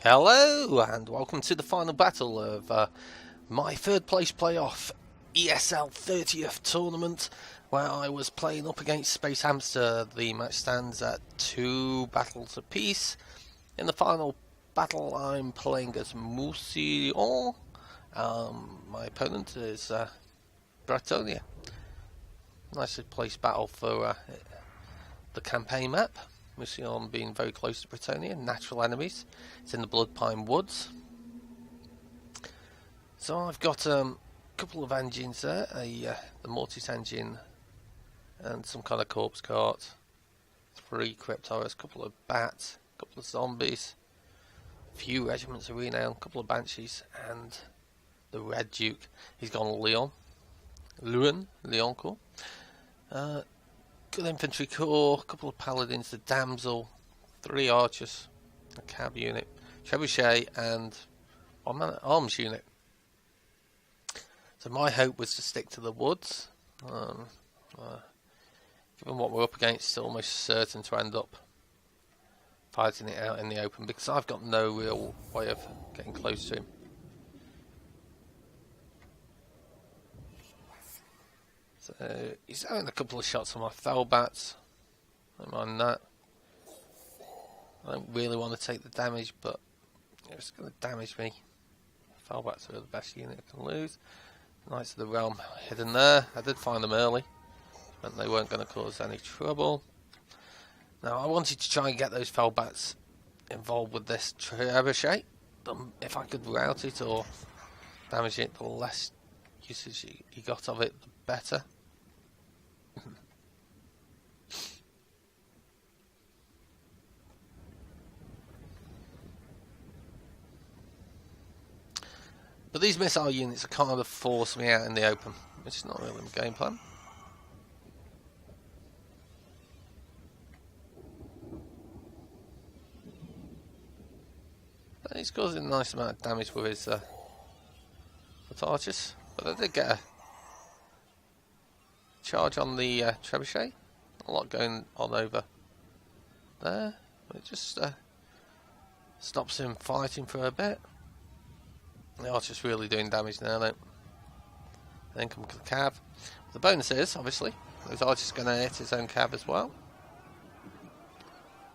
Hello and welcome to the final battle of my third place playoff ESL 30th tournament, where I was playing up against Spacehamster. The match stands at 2 battles apiece. In the final battle I'm playing as Mousillon. My opponent is Bretonnia. Nicely placed battle for the campaign map. Mousillon being very close to Bretonnia, natural enemies. It's in the Blood Pine Woods. So I've got a couple of engines there, the Mortis engine and some kind of corpse cart, 3 Cryptoras, a couple of bats, a couple of zombies, a few regiments of renown, a couple of banshees, and the Red Duke. He's gone Leon Corps. Good infantry corps, a couple of paladins, the damsel, 3 archers, a cab unit, trebuchet, and an arms unit. So my hope was to stick to the woods. Given what we're up against, it's almost certain to end up fighting it out in the open because I've got no real way of getting close to him. So he's having a couple of shots on my fell bats. Don't mind that. I don't really want to take the damage, but it's going to damage me. Fell bats are the best unit I can lose. Knights of the Realm hidden there. I did find them early. Meant they weren't going to cause any trouble. Now I wanted to try and get those fell bats involved with this trebuchet. If I could rout it or damage it, the less usage you got of it, the better. But these missile units are kind of forcing me out in the open, which is not really my game plan. But he's causing a nice amount of damage with his foot archers, but I did get a charge on the trebuchet. A lot going on over there. It just stops him fighting for a bit. The archer's really doing damage now, though. Then come to the cab. The bonus is, obviously, those archers going to hit his own cab as well,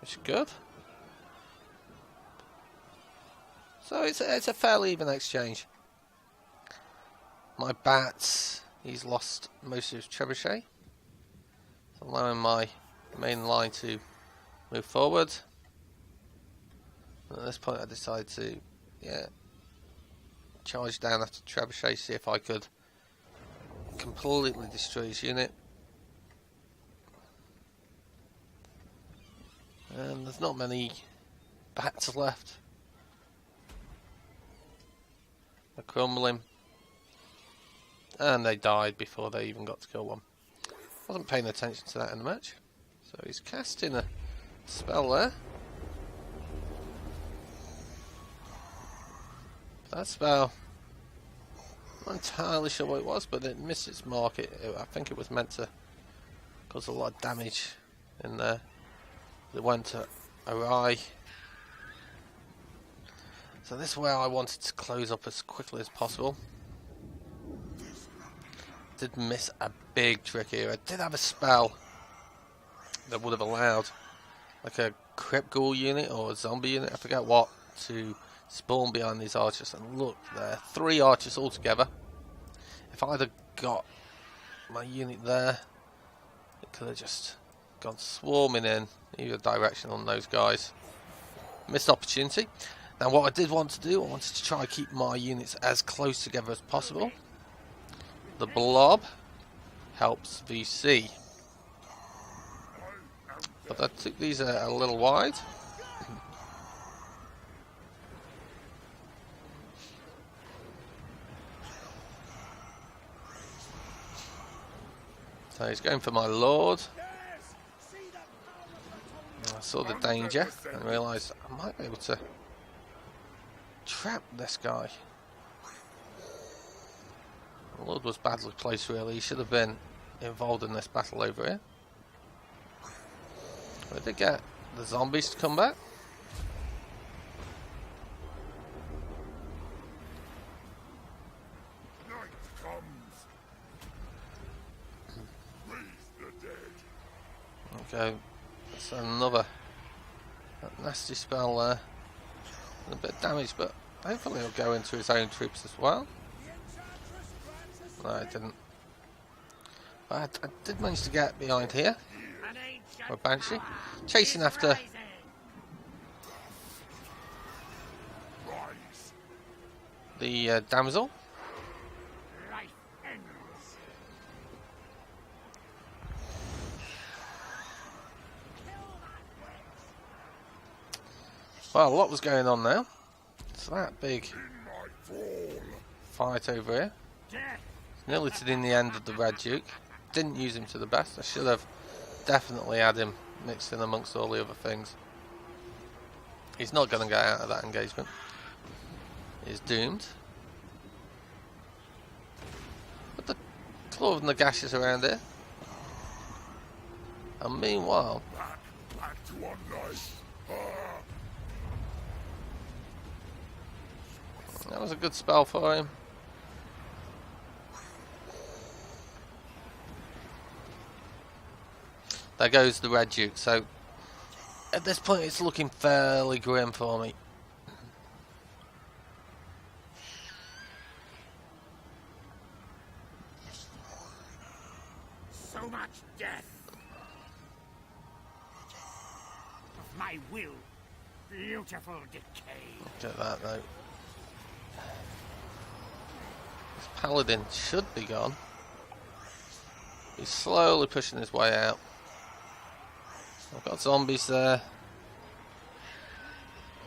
which is good. So it's a fairly even exchange. My bats, he's lost most of his trebuchet, allowing my main line to move forward. And at this point I decided to, charge down after trebuchet, see if I could completely destroy his unit. And there's not many bats left. They're crumbling. And they died before they even got to kill one. Wasn't paying attention to that in the match. So he's casting a spell there. That spell, I'm not entirely sure what it was, but it missed its mark. I think it was meant to cause a lot of damage in there. It went awry. So this is where I wanted to close up as quickly as possible. Did miss a big trick here. I did have a spell that would have allowed like a Crypt Ghoul unit or a zombie unit, I forget what, to spawn behind these archers. And look there, 3 archers all together. If I'd have got my unit there, it could have just gone swarming in either direction on those guys. Missed opportunity. Now what I did want to do, I wanted to try and keep my units as close together as possible. The blob helps VC, but I took these a little wide. So he's going for my lord. I saw the danger and realised I might be able to trap this guy. The lord was badly placed really, he should have been involved in this battle over here. We did get the zombies to come back. go. That's another nasty spell there. And a bit of damage, but hopefully he'll go into his own troops as well. No, it didn't. But I did manage to get behind here. For a Banshee. Chasing after the damsel. Well, a lot was going on now. So that big fight over here. Nearly to the end of the Red Duke. Didn't use him to the best. I should have definitely had him mixed in amongst all the other things. He's not going to get out of that engagement. He's doomed. But the claw of Nagash is around here. And meanwhile, back to one life. That was a good spell for him. There goes the Red Duke. So at this point it's looking fairly grim for me. So much death. Of my will. Beautiful decay. Look at that though. This paladin should be gone. He's slowly pushing his way out. I've got zombies there.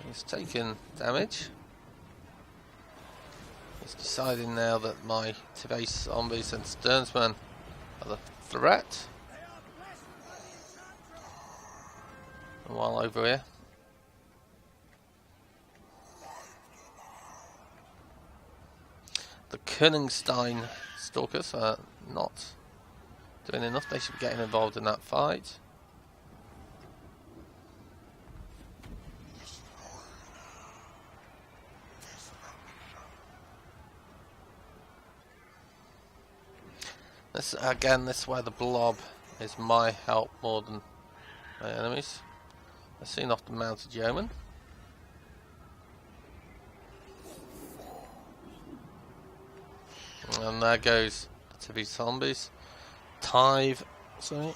He's taking damage. He's deciding now that my Tibase zombies and Sternsman are the threat. And while over here, the Königstein Stalkers are not doing enough. They should be getting involved in that fight. This again, this is where the blob is my help more than my enemies. I've seen off the mounted yeoman. And there goes the Tibi zombies. Tive, sorry.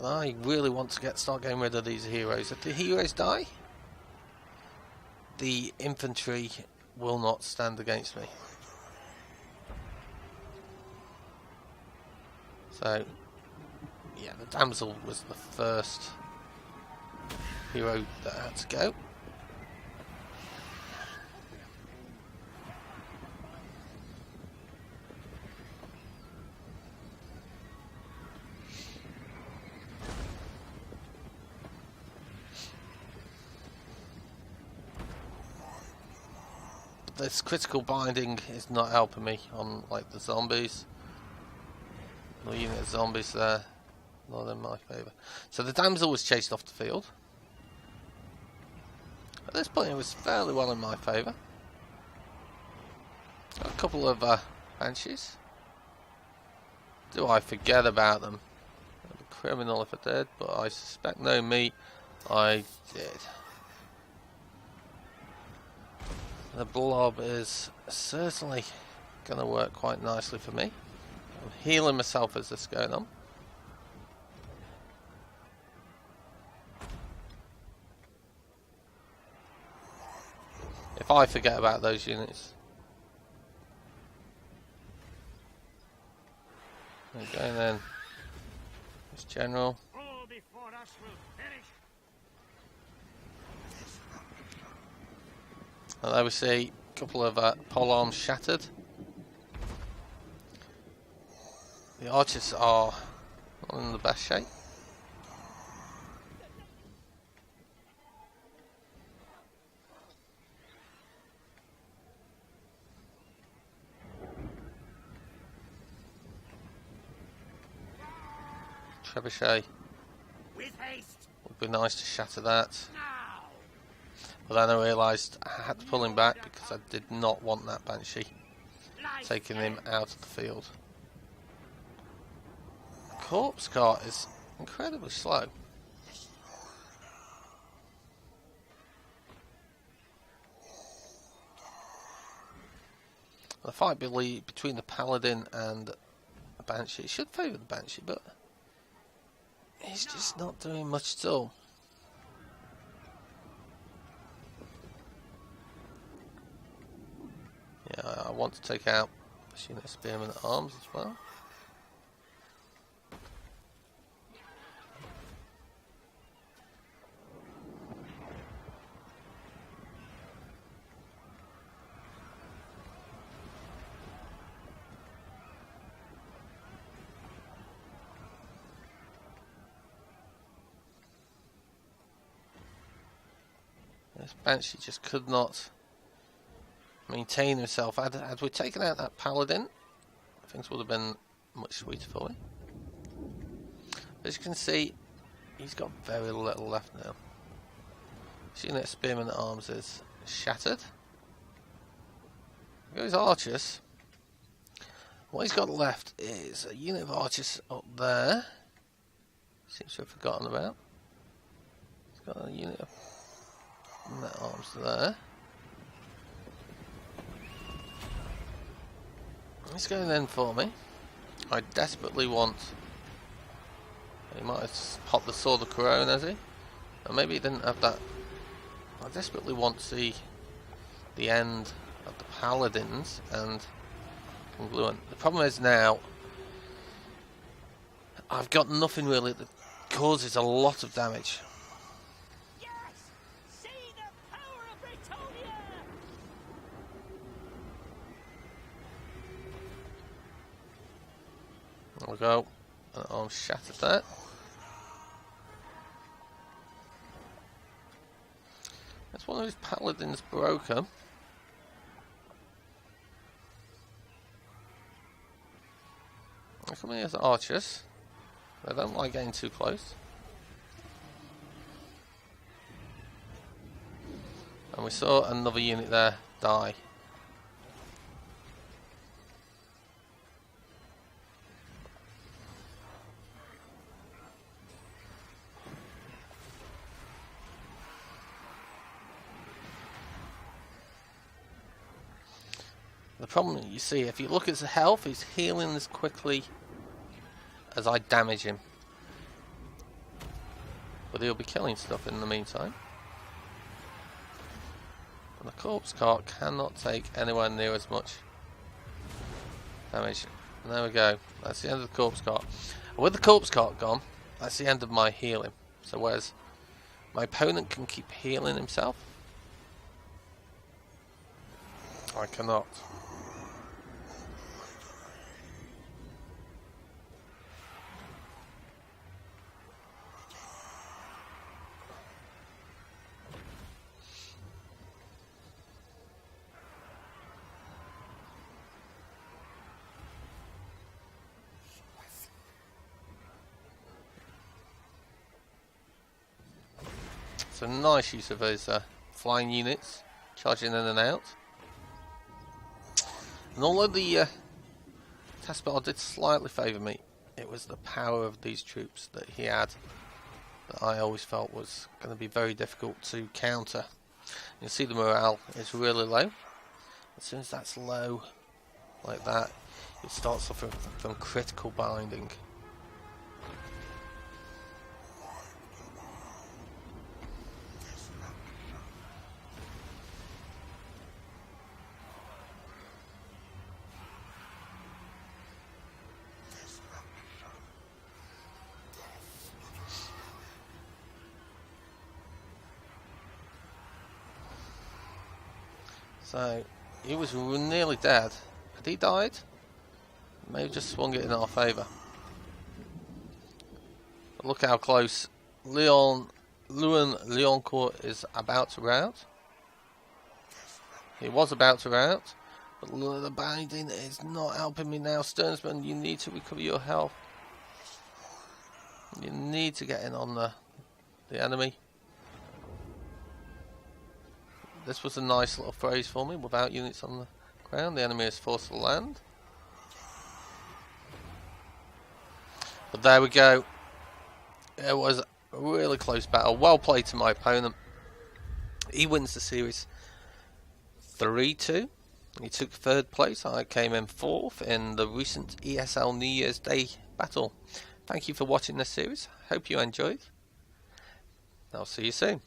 I really want to start getting rid of these heroes. If the heroes die, the infantry will not stand against me. So, yeah, the damsel was the first hero that had to go. This critical binding is not helping me on like the zombies. No unit of zombies there, not in my favour. So the damsel was chased off the field. At this point it was fairly well in my favour. Got a couple of banshees. Do I forget about them? I'd be criminal if I did, but I suspect knowing me, I did. The blob is certainly going to work quite nicely for me. I'm healing myself as this is going on. If I forget about those units. Okay then. This general. All before us will perish. And there we see a couple of pole arms shattered. The archers are not in the best shape. Trebuchet. With haste. Would be nice to shatter that. Now. But then I realised I had to pull him back because I did not want that Banshee taking him out of the field. corpse cart is incredibly slow. The fight between the paladin and the banshee should favour the banshee, but he's just not doing much at all. Yeah, I want to take out this unit of spearmen at arms as well. This banshee just could not maintain himself. Had we taken out that paladin, things would have been much sweeter for me. As you can see, he's got very little left now. This unit of spearmen at arms is shattered. There goes archers. What he's got left is a unit of archers up there. Seems to have forgotten about. He's got a unit of men at arms there. He's going in for me. I desperately want... He might have popped the Sword of Corone, has he? Or maybe he didn't have that. I desperately want to see the end of the Paladins and Congruent. The problem is now, I've got nothing really that causes a lot of damage. Yes! See the power of Bretonnia! There we go. And arm shattered that. That's one of his paladins broken. They're coming as archers. They don't like getting too close. And we saw another unit there die. The problem you see, if you look at his health, he's healing as quickly as I damage him. But he'll be killing stuff in the meantime. And the corpse cart cannot take anywhere near as much damage. And there we go. That's the end of the corpse cart. And with the corpse cart gone, that's the end of my healing. So whereas my opponent can keep healing himself, I cannot. So nice use of those flying units, charging in and out. And although the taskbar did slightly favour me, it was the power of these troops that he had that I always felt was going to be very difficult to counter. You can see the morale is really low. As soon as that's low, like that, it starts suffering from critical binding. So, he was nearly dead. Had he died? Maybe just swung it in our favour. But look how close Leoncourt is about to rout. He was about to rout, but the binding is not helping me now. Sternsman, you need to recover your health. You need to get in on the enemy. This was a nice little phrase for me. Without units on the ground, the enemy is forced to land. But there we go. It was a really close battle. Well played to my opponent. He wins the series 3-2. He took third place. I came in fourth in the recent ESL New Year's Day battle. Thank you for watching this series. Hope you enjoyed. I'll see you soon.